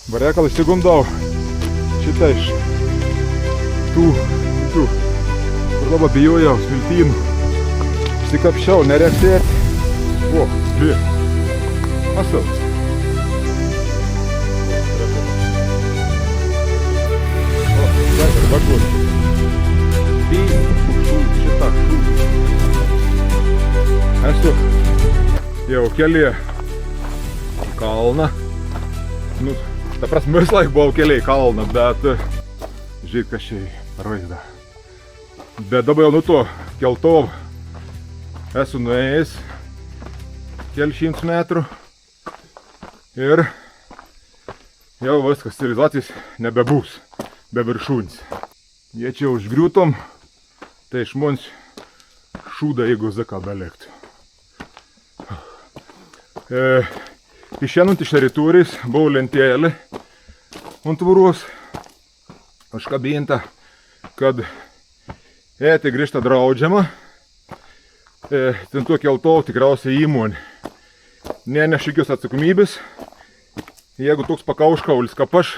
Varėkalą įsigundau šitą iš tų, kur labai bijojau smiltynų. Išsikapšiau, nereksėti. O, žiūrėk. Masau. O, dar ir bakus. Šitą šū. Esu jau kelyje į kalną. Nu, ta prasme, vis laik buvau keliai kalną, bet žiūrėk, kas čia per vaizdą. Bet dabar jau nuo to keltov esu nuėjęs kelišimts metrų ir jau viskas, civilizacijos nebebūs, be viršūnės. Jie čia užgriūtom, tai iš mums šūda, jeigu zaka beliktų. Išėnant iš teritorijos buvo lentėlė ant tvoros užkabinta, kad eiti grįžta draudžiama. Ten tuo keltov tikriausiai įmonė neneša jokios atsakomybės. Jeigu toks pakauškaulis kaip aš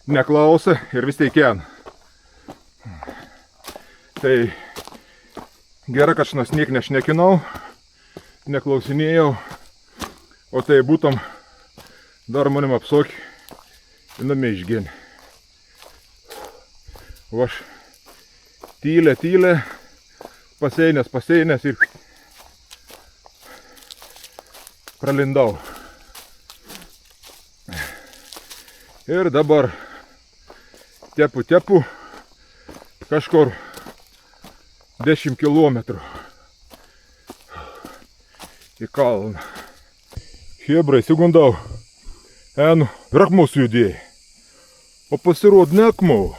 neklausia ir vis teikien. Tai gera, kad šinas niek nešnekinau, neklausinėjau. O tai būtum dar manim apsokį ir namie išgėnė. O aš tylė, paseinęs ir pralindau. Ir dabar tepu kažkur 10 kilometrų į kalną. Hebra, įsigundau, rakmau sujudėjai, o pasirodo nekmau,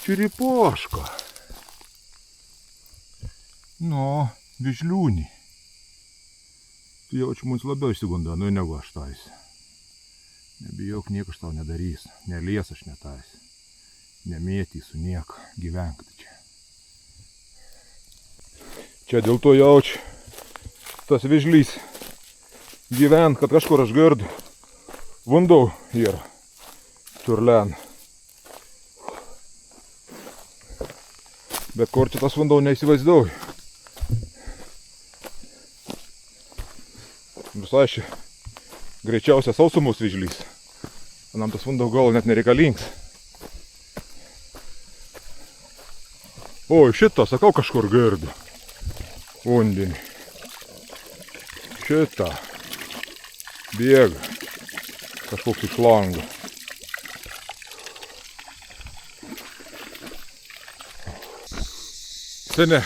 čiripoška. Nu, vižliūnį. Tu jaučiu mums labiau įsigunda, nu negu aš tais. Nebijok, niekas tau nedarys, nelies aš netais. Nemėtysiu nieko, gyvenk čia. Čia dėl to jaučiu tas vižlys. Gyvent, kad kažkur aš girdu. Vandau yra. Čiurlen. Bet kur čia tas vandau neįsivaizduoju. Visai ši greičiausia sausumos vižlys. Manam tas vandau gal net nereikalingas. O, šitą, sakau, kažkur girdu. Vandenį. Šitą. Bėga. Kažkoks iš lango. Sene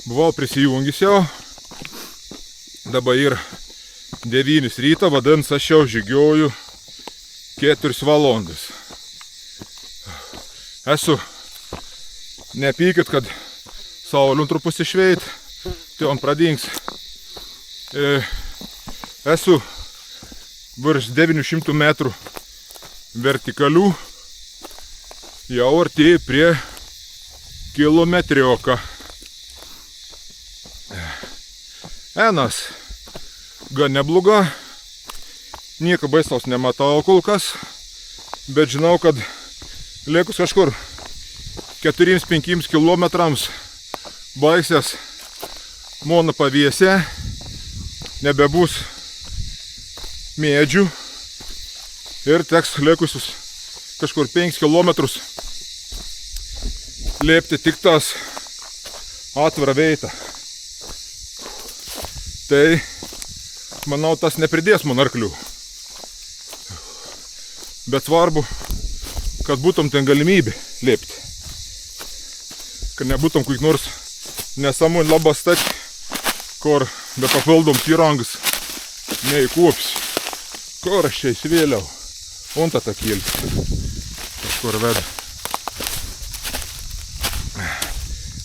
buvau prisijungęs jau. Dabar yra 9 ryto, vadins aš jau žygioju 4 valandas. Esu, nepykit, kad saulė truputį šveit, tai on pradings. Esu virš 900 metrų vertikalių, jau artėju prie kilometrioką. Enas gan nebloga, nieko baisaus nematau kol kas, bet žinau, kad likus kažkur 4-5 kilometrams baigsias mano paviesė, nebebus mėdžių ir teks likusius kažkur 5 kilometrus lėpti tik tas atvirą veitą. Tai, manau, tas nepridės man arklių. Bet svarbu, kad būtum ten galimybė lėpti. Kad nebūtum kaip nors nesamų labas stati, kur be papildoms įrangas neįkuopsi. Kur aš čia įsivėliau? Unta tą kilti. Kažkur veda.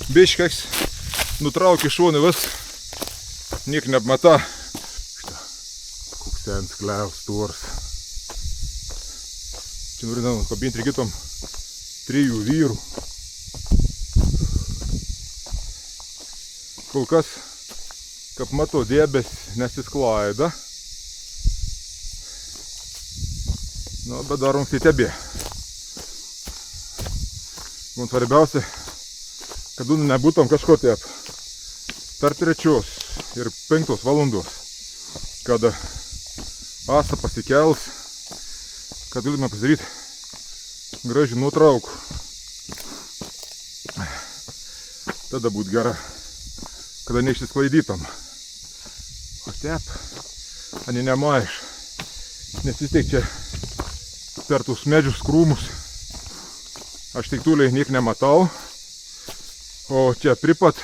Biškeks nutraukė šonį vis. Niek neapmata. Koks ten skliaus tors. Čia norėdam kabinti reikėtum 3 vyrų. Kol kas, kaip matau, debes nesisklaida. Nu, bet darom tai tebė. Man svarbiausia, kad nebūtum kažko taip tarp 3 ir 5 valandos, kad asa pasikels, kad galime pasidaryti gražių nuotraukų. Tada būt gera, kada neišsisklaidytam. O taip, ani nemaiš, nes vis tiek čia per tus medžius krūmus aš tik tūliai niek nematau, o čia pripat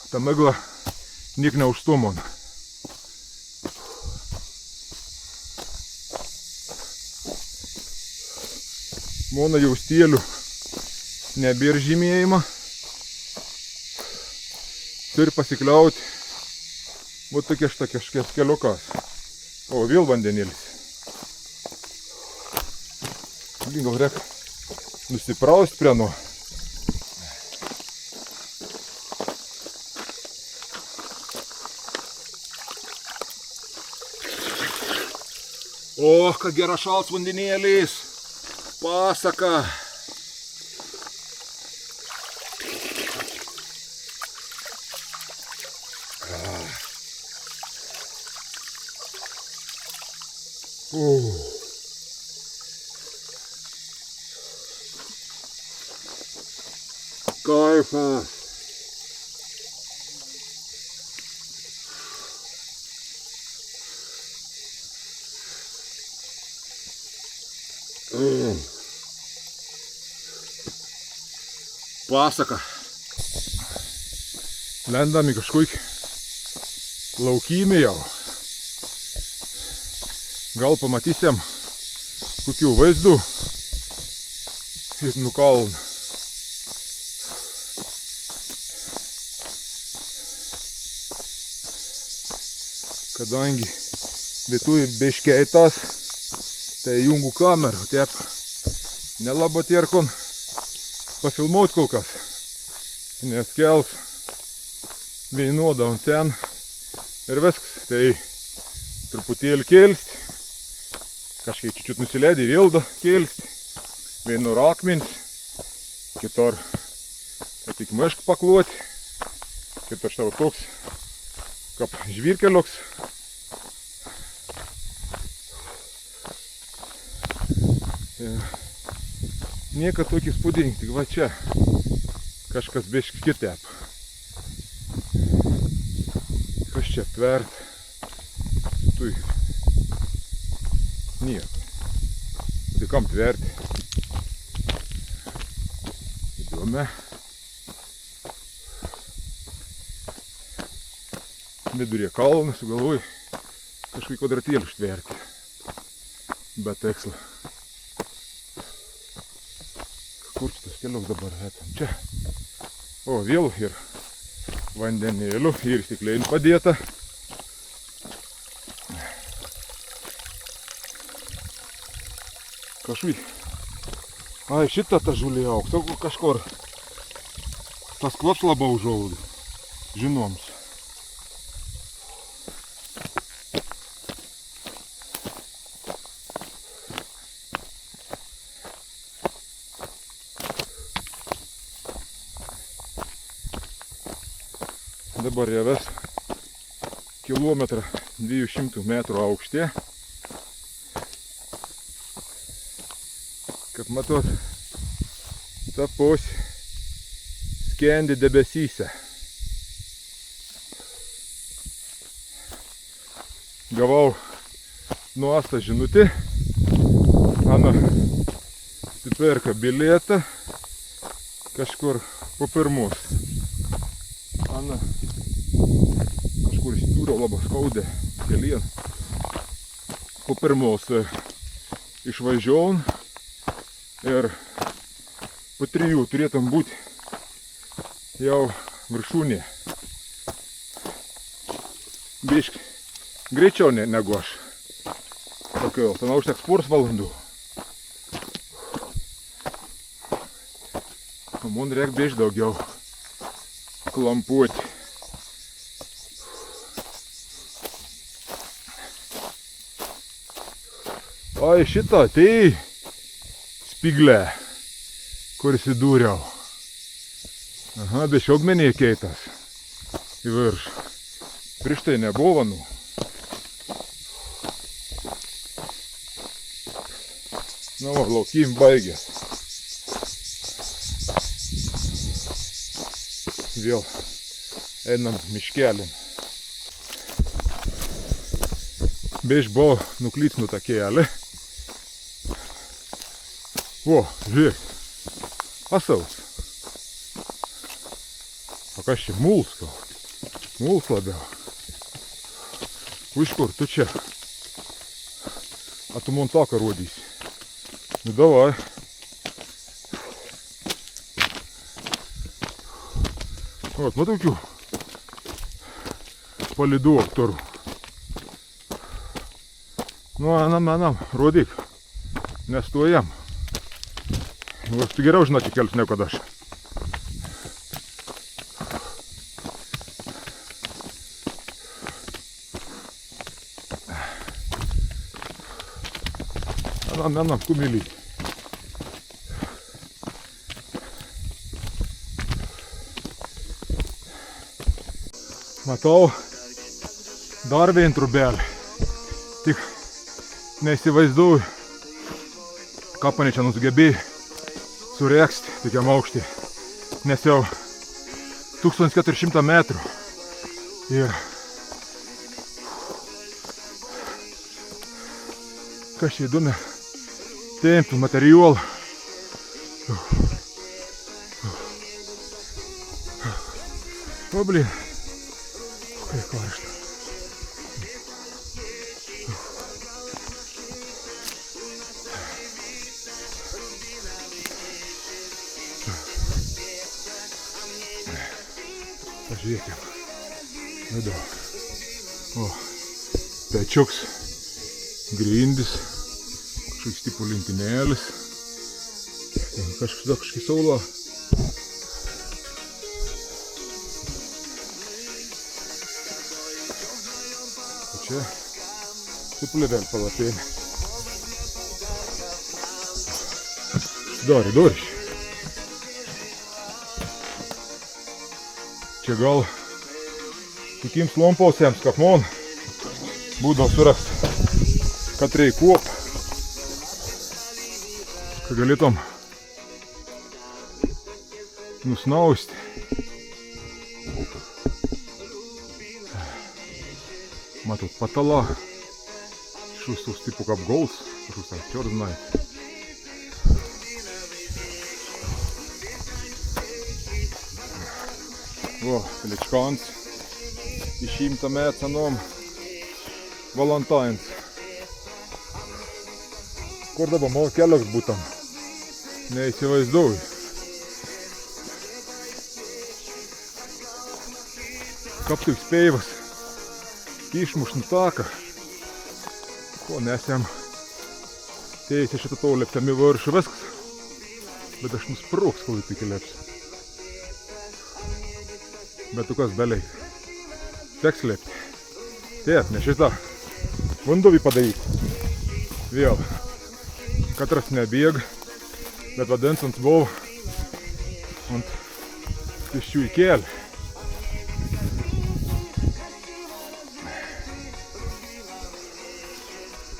ta migla niek neužstumon. Mona jau stėlių nebėr žymėjimą. Turi pasikliauti vat tokias keliukas. O, vėl vandenėlis. Gal reikia nusipraust prie nuo. O, ką gera šalts vandenėlis. Pasaka. Kaifas. Pasaka. Lendam į kažkokį laukymį jau. Gal pamatysim kokių vaizdų ir nukaln. Kadangi vietoj biškeitas, tai jungu kamerą, taip nelaba tierkon pafilmuot kol kas, nes kels vienodą ant ten ir viskas, tai truputėlį kelsti, kažkiek čiut nusileidė vėl kelsti, vienur akmens, kitur tik mešką pakluoti, kitur štai toks kaip žvyrkeliuks. Nieka tokį spūdinį, tik va čia kažkas biški kitaip. Kas čia aptvert? Tui. Nieko. Tai kam tverti? Įdomi. Vidurė kalną, sugalvoju kažkokį kvadratėlį ištverti. Be tikslo. Kur šitas keliuks dabar etam? Čia. O, vėl ir vandenėlių, ir stiklėlių padėta. Kažkaip. Ai, šitą ta žulė augs, o kažkur tas kvaps labiau užaudė. Žinoms. Dabar jie ves 1,2 metrų aukštė. Kaip matot, ta pusė skendi debesyse. Gavau nuostą žinutį. Ana atsiperka bilietą kažkur po pirmus. Ana kažkur įsidūriau labai skaudė kelien. Po pirmos išvažiavom ir po 3 turėtum būti jau viršūnė. Biškai greičiau negu aš. Tokio, ten užteks poros valandų. Man reikia biškai daugiau klampuoti. O į šitą, tai spiglę, kur įsidūriau. Aha, bešogmenį keitas į viršų. Prieš tai nebuvo, nu. Nu, laukim baigęs. Vėl einam miškelin. Bišk buvo nuklyts nuo takėlį. O, žiūrėk. Asaus. O kas čia muls gal? Muls labiau. Iš kur tu čia? A tu man taką rodysi. Nu davai. Вот, nu tokių palidų aktorų. Nu, anam, rodyk. Nestojam. Aš tu geriau žinoti kelius negu kad aš. Anam, kumėlį. Matau dar vien trubelį. Tik neįsivaizduoju, ką pane čia nusugebėjai suregzti tokiam aukštį. Nes jau 1400 metrų. Ir kas čia įdomi, temptų materialą. O, blin. Kaip karšta. Pažiūrėkim. Nu da. O, pečiuks, grindis, kažkoks tipo lentynėlis. Kažkokia saula. Čia tipulė vėl palapėlė. Dori. Čia gal tokiems lompausiems, kaip man, būdavo surast katrai kuop, kad galėtum nusnausti. Matot, patala, šus tipo kaip gols, šus tam čort znai. O, piličkans, iš 100 metų senom Valentines. Kur dabar mano kelias būtam? Neįsivaizduoju. Kaip tik spėjus išmušt taką. Ko mes jam teisė šitą to lepsiam į viršų viskas. Bet aš nusprūks, kol tik lepsiu. Bet tu kas beliai. Teks lepti. Taip, ne šitą. Vandovį padaryti. Vėl. Katras nebėg. Bet vadins ant buvo. Ant pėsčių į kelį.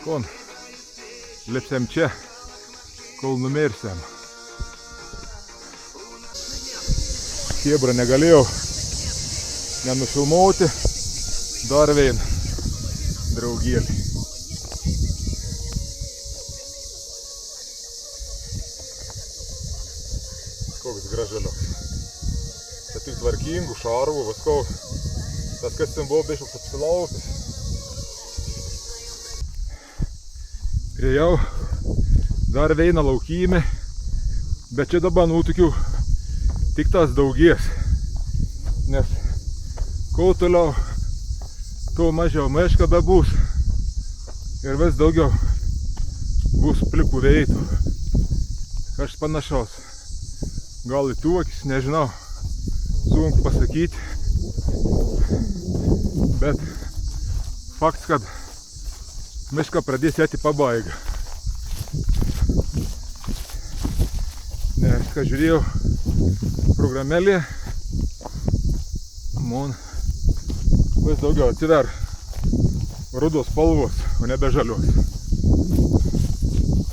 Kon, lipsiam čia, kol numirsiam. Chebra negalėjau nenufilmuoti, dar vien draugėlį. Koks graželiuks. Tai tik tvarkingų, šarvų, viskau. Tas, kas ten buvo bešoks apsilaupęs. Priejau dar veina laukymė, bet čia dabar tokių tik tas daugės, nes kuo toliau, tuo mažiau miška bebus ir vis daugiau bus plikų veitų. Kažkas panašaus, gal į tuokis, nežinau, sunku pasakyti, bet faktas, kad mišką pradės eiti pabaigą. ką žiūrėjau programėlėje, man vis daugiau atsiver rudos spalvos, o nebe žalios.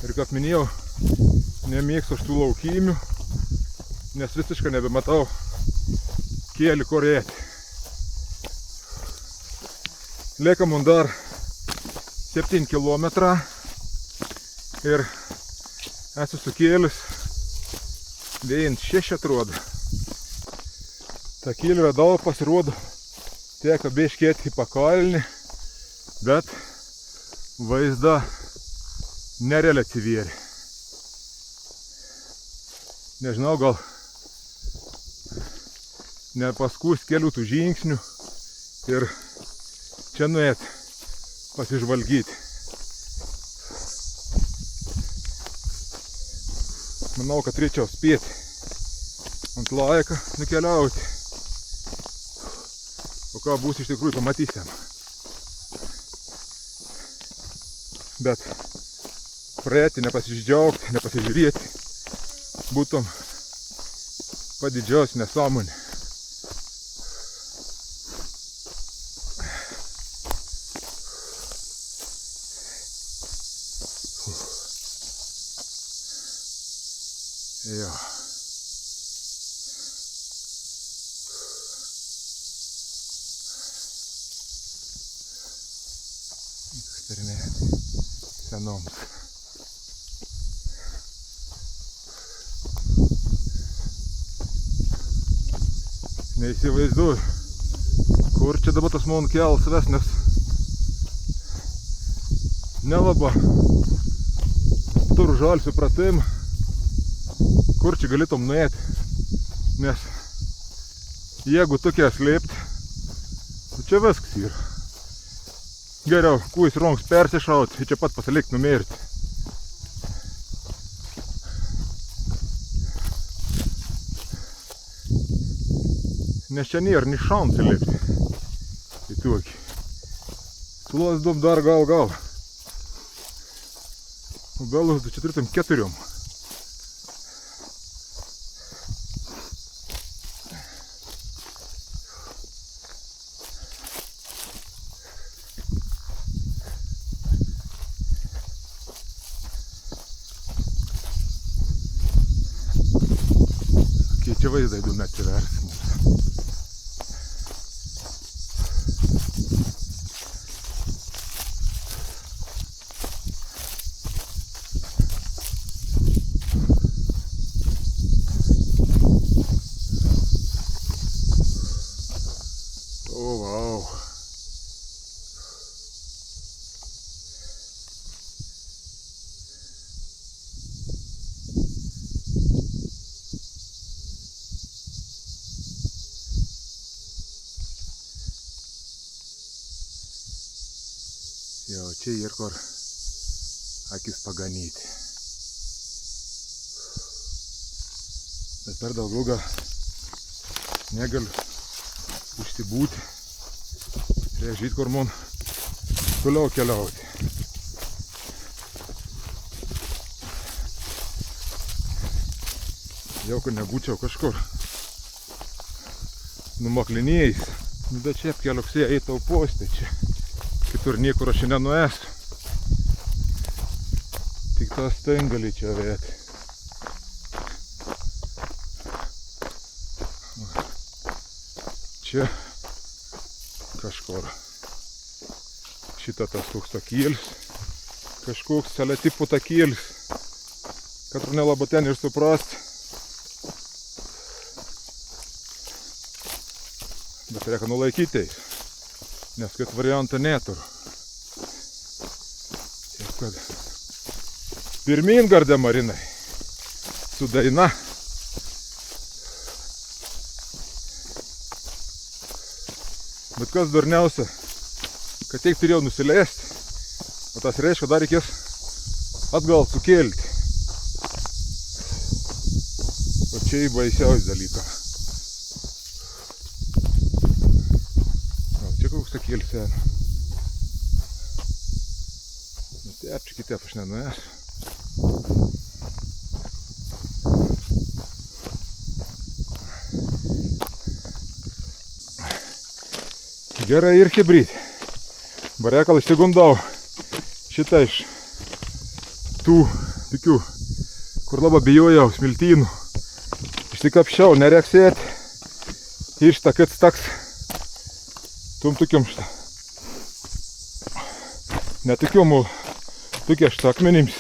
Ir kaip minėjau, nemėgstu aš tų laukinių, nes visiškai nebematau kėlį kur eiti. Lieka man dar 7 kilometrą ir esu sukėlis vėjant 6 atrodo. Ta kėlį radau, pasirodo, teko biškėti į pakalnį, bet vaizdą nerealiai atsivėrė. Nežinau, gal nepaskus kelių tų žingsnių ir čia nuėt pasižvalgyti. Manau, kad reičiau spėti ant laiką nukeliauti. O ką bus iš tikrųjų pamatysim. Bet praeiti, nepasižiaugti, nepasižiūrėti būtum padidžiausia nesąmonė. Jo. Eksperimentai senoms. Neįsivaizduoju, kur čia dabar tas man kels ves, nes nelaba turiu žalį supratimą, kur čia galėtum nuėti, nes jeigu tokia slėpti, čia viskas yra. Geriau, kuis ronks persišaut, čia pat pasilikt numirti. Nes čia nėra ni šansų lipti į tokį. Su lazdom dar gal. O galus čia turėtum 4. Čia vaizdą įdomi atsivers mums. O, vau. Jau čia ir kur akis paganyti. Bet per daug ilgą negaliu užsibūti. Reikia žyti, kur man toliau keliauti. Jau kad nebūčiau kažkur numaklinėjais. Bet čia keliuksėje eitau postė čia. Kitur niekur aš nenuėsiu. Tik tas stengalį čia vėti. Čia kažkur. Šitą tas koks takėlis. Kažkoks seletipų takėlis. Kad ir nelabai ten ir suprasti. Bet reikia nulaikyti. Nes kad variantą neturiu. Taip kad pirmyn gardė Marinai. Su daina. Bet kas durniausia, kad tiek turėjau nusileisti, o tas reiškia dar reikės atgal sukelti. O čia į baisiausias dalykas. Čia koks takėlis sen. Taip, čia kitaip aš nenuėsiu. Gerai ir hibrid. Barekal išsigundau šitą iš tų tokių, kur labai bijojau smiltynų. Išsikapščiau, nereksėti. Išta, kad staks. Tum tokiom šitą. Netokiom, tokie šitą akmenims.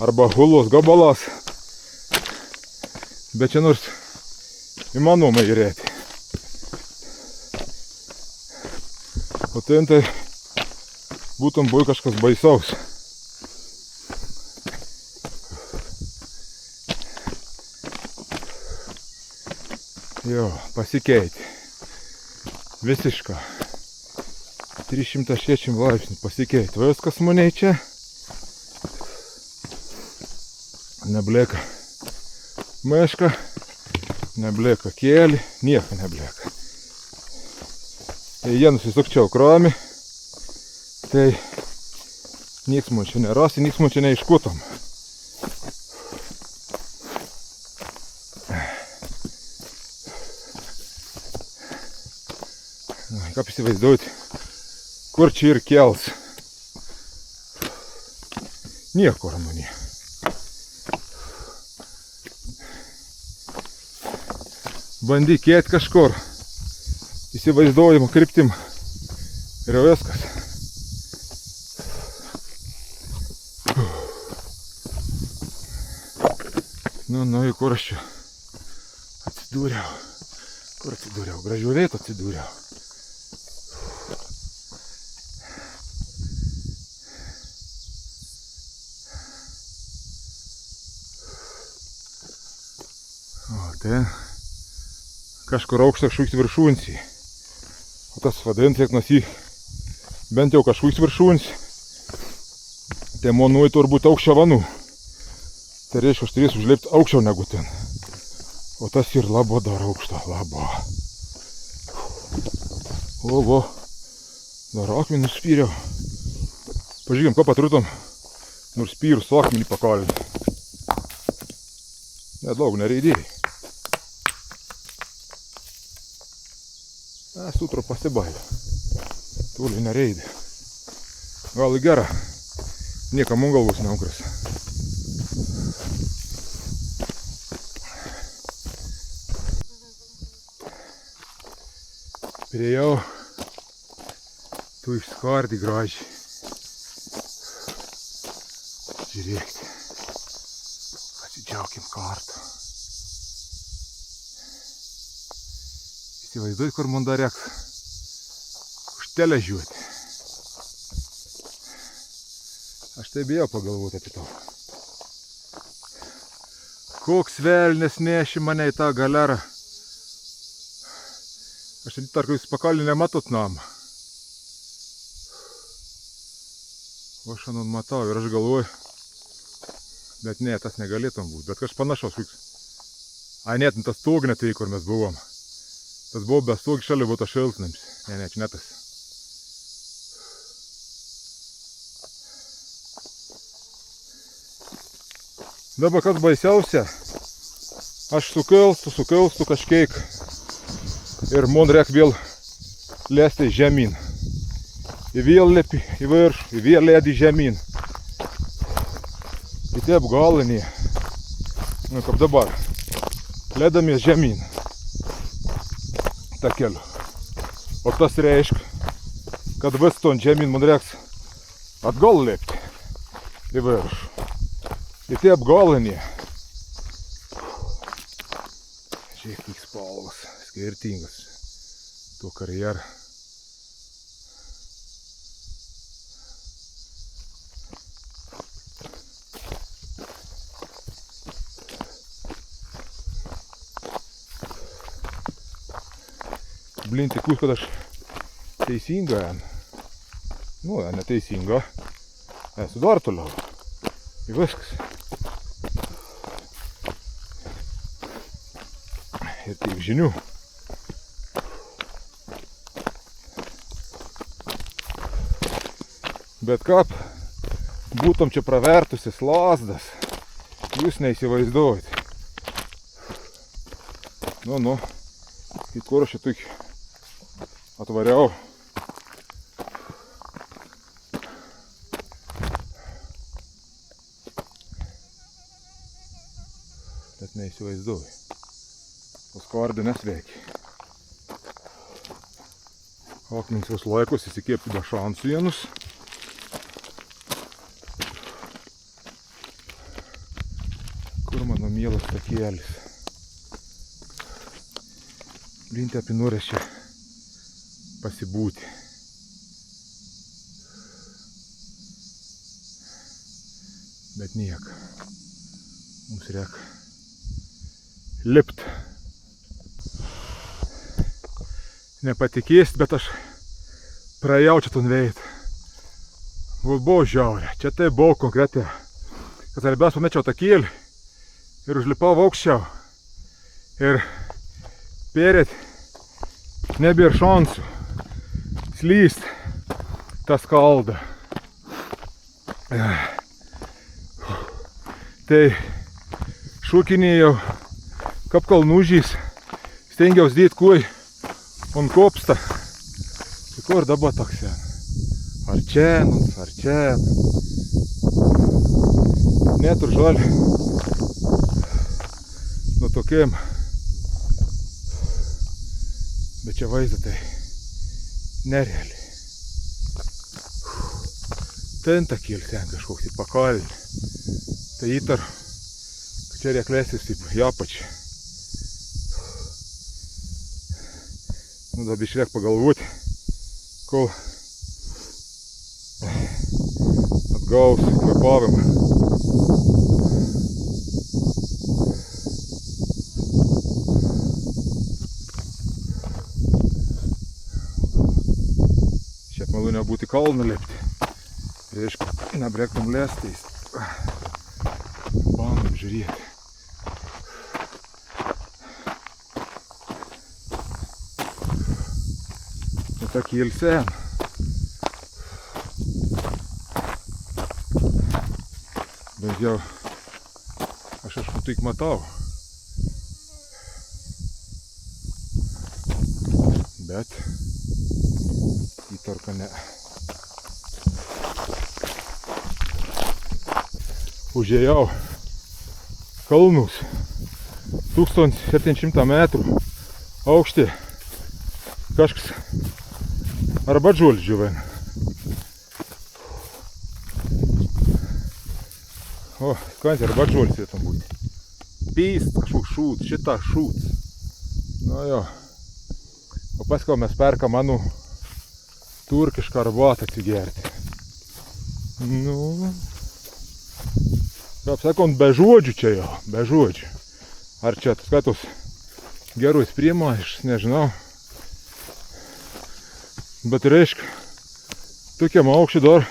Arba hulos gabalas. Bet čia nors įmanoma įrėti. O ten tai būtum buvo kažkas baisaus. Jo, pasikeitė. Visiška. 360 laipsnių pasikeitė. Viskas maniai čia. Neblieka meška, neblieka kėlį, nieko neblieka. Jei jie nusisukčiau kromį, tai nieks man čia nerasi, nieks man čia neiškutom. Kaip įsivaizduoti, kur čia ir kels. Niekur manie. Bandykėt kažkur. Įsivaizduojimo kryptim. Ir viskas. Nu, į kur aš čia atsidūriau. Kur atsidūriau? Gražių vietų atsidūriau. O ten kažkur aukštas kažkoks viršūnsį. O tas vadinasi, kiek nors jį bent jau kažkoks viršūnsį. Tai manui turbūt aukščio vanų. Tai reiškia, aš turėsiu užlipti aukščiau negu ten. O tas ir labo dar aukšto, labo. O, dar akmenį nuspyriau. Pažiūrėkim, ką patrutom. Nuspyrus akmenį pakalinti. Nedaug nereidėjai. Sutro pasibailė. Toliai nereidė. Gal į gerą. Niekam man galvos neukras. Priejau. Tu išskardį gražiai. Žiūrėkite. Pasidžiaukim kartu. Įsivaizduoju, kur man dar reiks užtelę žiūrėti. Aš tai bijau pagalvoti apie to. Koks velnis neši mane į tą galerą. Aš tarp jūs pakalį nematot namą. O aš anon matau ir aš galvoju. Bet ne, tas negalėtum būti. Bet kažkas panašaus vyks. A, net tas stognė tai, kur mes buvom. Tas buvo be stogų šalia būtų šiltnams. Ne, čia ne tas. Dabar kas baisiausia, aš sukelstu kažkiek ir man reik vėl lesti žemyn. I vėl lepi į viršų, i vėl ledi žemyn. I taip galinį, nu kaip dabar, ledamės žemyn. Ta keliu. O tas reiškia, kad vis ton žemyn man reiks atgal lėpti į viršų. Ir taip galinė. Žiūrėk, kiek spalvas, skirtingas. To karjerą. Blin, tikiuosi, kad aš teisinga, nu, neteisinga, esu dar toliau. Ir viskas. Ir tiek žinių. Bet kaip būtum čia pravertusis lasdas, jūs neįsivaizduojate. Nu, į kur aš čia tik atvariau. neįsivaizduoju. Tos koordinės veikia. Akmenys vos laikos įsikėpti be šansų vienus. Kur mano mielas takėlis? Blinte apie norės čia pasibūti. Bet niek. Mums reikia lipt. Nepatikėsit, bet aš praėjau čia ton veit. Buvo žiaurė. Čia tai buvo konkretai. Kad svarbiausia pamečiau takėlį ir užlipau aukščiau. Ir perėt nebėr šansų slyst tą skaldą. Tai šūkinėjau kaip kalnužys. Stengiaus dėt kuoj on kopsta. Tai kur dabar toks sen? Ar čia? Netur žalį. Nu tokiem. Bet čia vaizdą tai nerealiai. Ten takėlis ten kažkoks į pakalnį. Tai įtar, kad čia reikia leistis į apačią. Nu dabar išreik pagalvoti, kol atgaus kvėpavimą. Šiaip malu nebūti kalną lipti. Reiškia, nebrektum lėstais. Bandom žiūrėti. Nu takėlis sen. Bet jau aš tik matau. Bet įtarka ne. Užėjau kalnus 1700 metrų aukštį. Kažkas arba džuolį džiuvaina. O, skans arba džuolis jie tam būti. Pys, kažkoks šūts, šitą šūts. Nu jo. O paskui mes perkam mano turkišką arbatą atsigerti. Nu... Kaip sakant, be žodžių čia jau, be žodžių. Ar čia skatos gerus priima, aš nežinau. Bet reiškia, tokiam aukščiui dar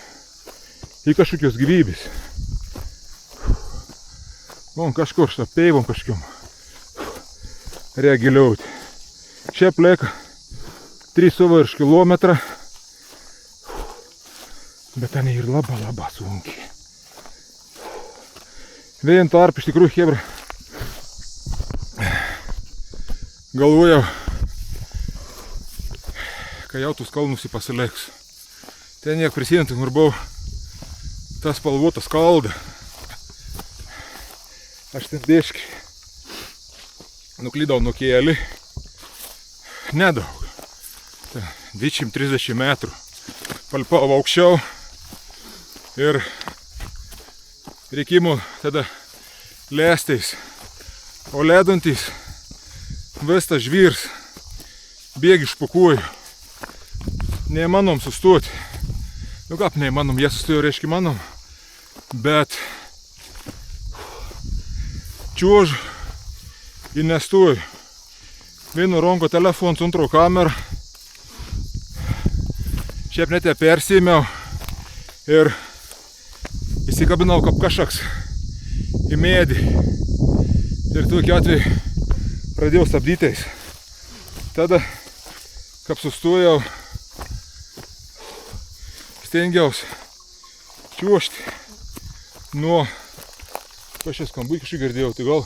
į kažkokios gyvybės. Man kažkur šitą peivom kažkiom reikia giliauti. Šiaip lieka 3,5 kilometrą, bet ten ir labai sunkiai. Vėjant tarp, iš tikrųjų, hebra, galvojau, kai jau tus kalnus pasileiks. Ten niek prisiminti, kur buvo ta spalvota skalda. Aš ten biškį nuklydau nuo kėlį. Nedaug. 20-30 metrų. Palpau aukščiau. Ir reikimo tada lėstais, o ledantys vis tas žvyrs bėgi iš po kojų. Neįmanom sustoti. Nu kaip neįmanom, jie sustojo, reiškia manom. Bet čiuožu ir nestoju. Vienu ranko telefonu, antro kamerą. Šiaip net persėmiau ir įsikabinau kaip kažkoks į medį. Ir tokiu atveju pradėjau stabdytais. Tada, kaip sustojau, stengiausi čiuožti nuo kažkas skambui, kažkai girdėjau, tai gal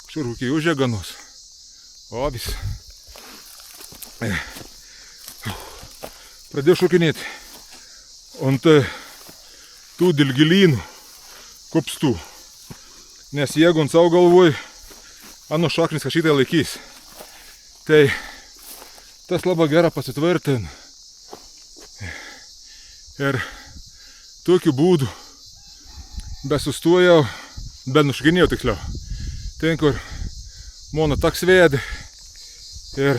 kažkur kokie užėganos. O vis. Pradėjau šokinėti ant tų dilgilynų kopstų. Nes jeigu ant savo galvoj Anu šaknis kažkitai laikys. Tai tas labai gera pasitvirtin. Ir tokiu būdu besustojau, nušginėjau tiksliau. Ten, kur mano taks vėdė. Ir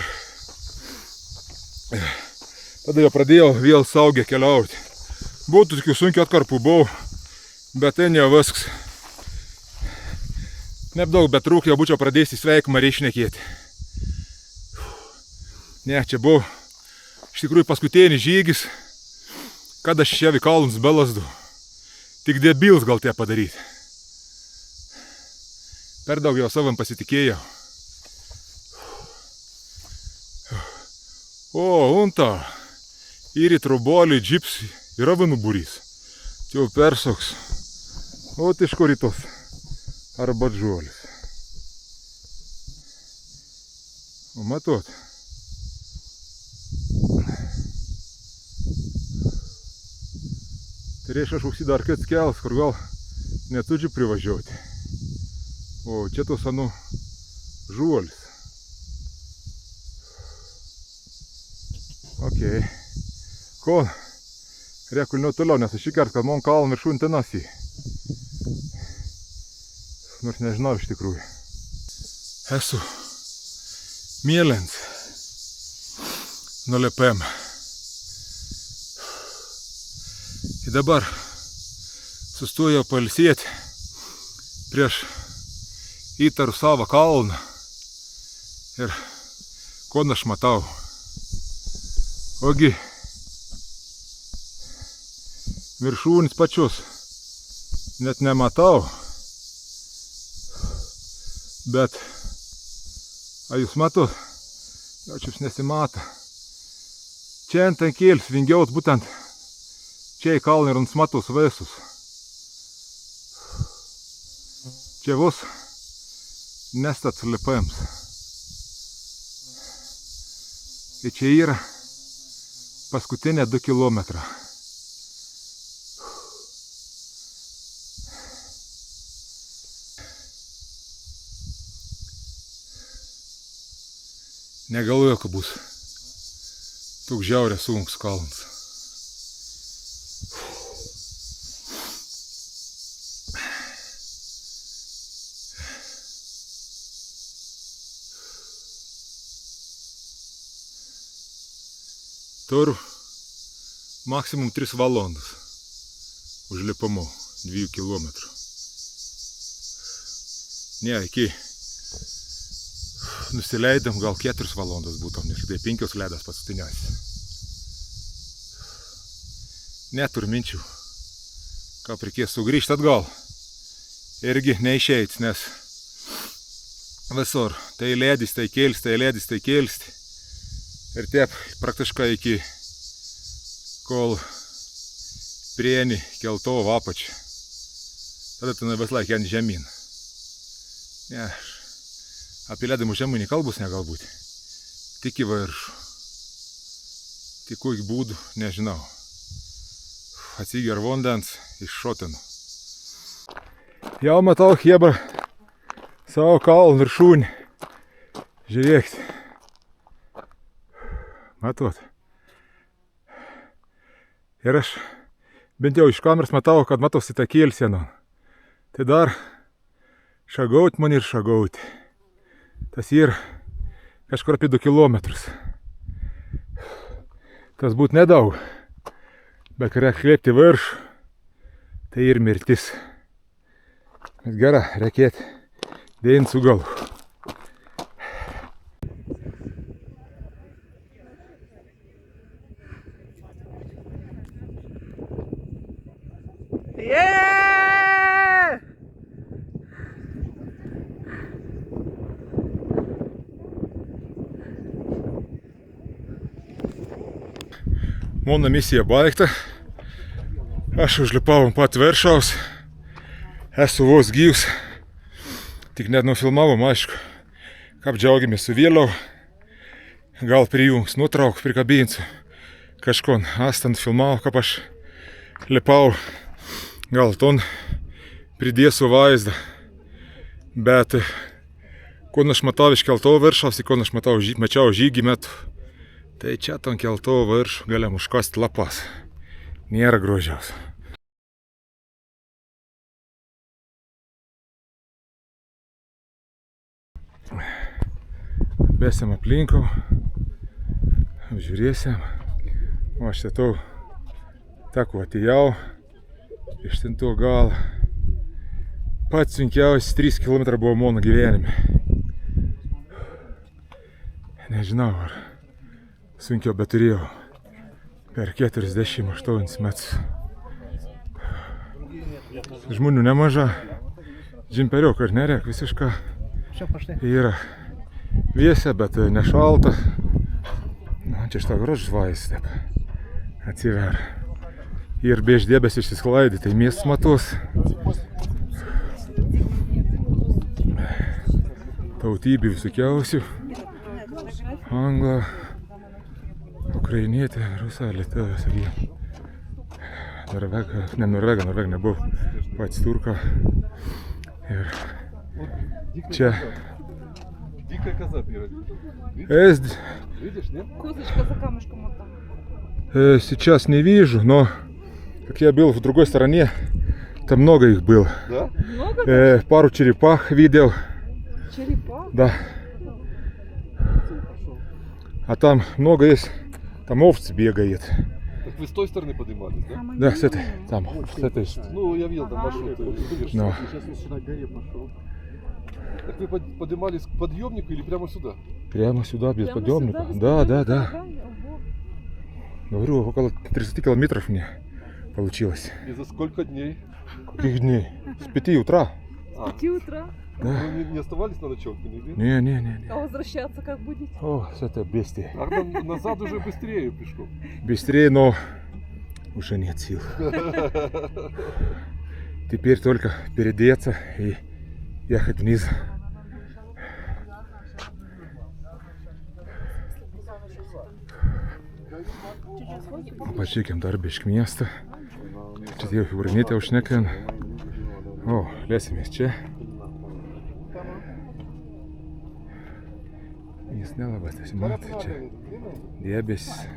tada jau pradėjau vėl saugiai keliauti. Būtų tokių sunkių atkarpų buvau, bet ten jau viskas. Neapdaug, bet rūk jau būčiau pradėjęs į sveikumą reišnekėti. Ne, čia buvo iš tikrųjų paskutinis žygis, kad aš čia į kalnus belasdu. Tik debils gal tai padaryti. Per daug jau savam pasitikėjau. O, unta, ir į trubolių džipsų yra avinų būrys. Čia jau persoks. O, tai iš kur į tos arba džuolis. O, matot. Tai reiškia, aš užsi dar kits kelias, kur gal netudžiu privažiuoti. O, čia tos anu žuolis. Okei. Ko? Rekulniu toliau, nes aš šį kartą, kad man kalną viršūn tenas jį. Nors nežinau iš tikrųjų. Esu mėlens. Nulepėm. Ir dabar sustojau pailsėti prieš įtarų savo kalną. Ir ko aš matau. Ogi viršūnės pačios net nematau. Bet, a jūs matot, jaučius nesimato. Čia ant ten kėlis vingiaut būtent čia į kalną ir ant matos visus. Čia vos nestat lipėms. Ir čia yra paskutinė 2 kilometrą. Negalvoju, kad bus toks žiaurės sunkus kalnas. Turiu maksimum 3 valandas užlipamo 2 kilometrų. Ne, iki nusileidom gal 4 valandas būtum, nes tai 5 ledas paskutinės. Neturiu minčių, ką reikės sugrįžti atgal. Irgi neišeit, nes visur tai ledys, tai kelsti, tai ledys, tai kelsti. Ir taip praktiškai iki kol prieni keltovo apačią. Tada tu vis laik ant žemyn. Ne, apie ledimų žemynį kalbus negalbūt. Tik į viršų. Tik kokių būdų, nežinau. Atsiger vandens iššotinu. Jau matau chebra savo kalną viršūnį. Žiūrėkit. Matot. Ir aš bent jau iš kameros matau, kad matosi tą kėlsieną. Tai dar šagaut man ir šagaut. Tas yra kažkur apie 2 kilometrus. Tas būt nedaug. Bet kai reikia klėpti viršų, tai ir mirtis. Bet gera, reikėti dėjant su galu. Mano misija baigta. Aš užlipau ant pat viršaus. Esu vos gyvs. Tik net nufilmavom, aišku. Kaip džiaugiamės su vėliau. Gal prijungs, nutrauk, prikabinsiu. Kažkon astant filmavo, kaip aš lipau. Gal ton pridėsiu vaizdą. Bet Kol aš matau iš keltovo viršaus, kol aš mačiau žygį metu, tai čia ant keltovo viršų galim užkasti lapas. Nėra grožiaus. Bėsim aplinkau, apžiūrėsim. O aš šitau taku atėjau iš tinto gal. Pats sunkiausias 3 km buvo mano gyvenime. Nežinau, ar sunkiau beturėjau per 48 metus. Žmonių nemaža, džimperiuką ir nerek visišką yra vėsia, bet nešalta. Na, čia šitą gražus žvais taip atsiver. Ir bež debesį išsisklaidė, tai miestas matos. Tautybių visokiausių. Angla, ukrainietė, rusa, lietuvė, sakykim. Norvega nebuvo, pats turka. Ir čia. Дикая коза пирает. Видишь, нет? Козочка за камушком вот там. Сейчас не вижу, но как я был в другой стороне, там много их было. Да? Много? Пару черепах видел. Черепах? Да. А там много есть, там овцы бегает. Так вы с той стороны поднимались, да? Да, с этой, там, с этой. Ну, я видел там маршрут. Видишь, Ну. сейчас я сюда к горе пошел. Так вы поднимались к подъемнику или прямо сюда? Прямо сюда, без Прямо подъемника. сюда, Да. Ого. Говорю, около 30 километров мне получилось. И за сколько дней? Каких дней? С 5 утра. А, 5 утра. Да. вы не оставались на ночевку нигде? Не. А возвращаться как будете? О, с это бестия. А там назад уже быстрее пешком. Быстрее, но уже нет сил. Теперь только переодеться и ехать вниз. Pažiūrėkim dar biškį miestą. Čia tie jūrinėtė užšnekėm. O, lėsimės čia. Jis nelabai tas matai čia. Dėbesis.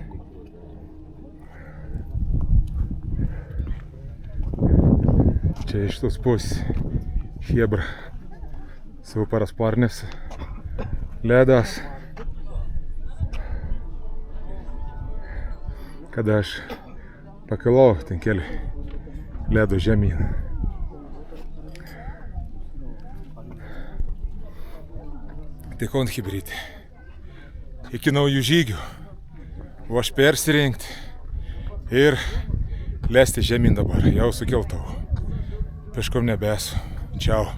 Čia iš tos pusės Hebra savo parasparnės ledas. Kada aš pakilau ten keli ledo žemyn. Tikon hibridai. Iki naujų žygių. O aš persirengti ir lesti žemyn dabar. Jau sukeltau. Peškom nebesu. Čiau.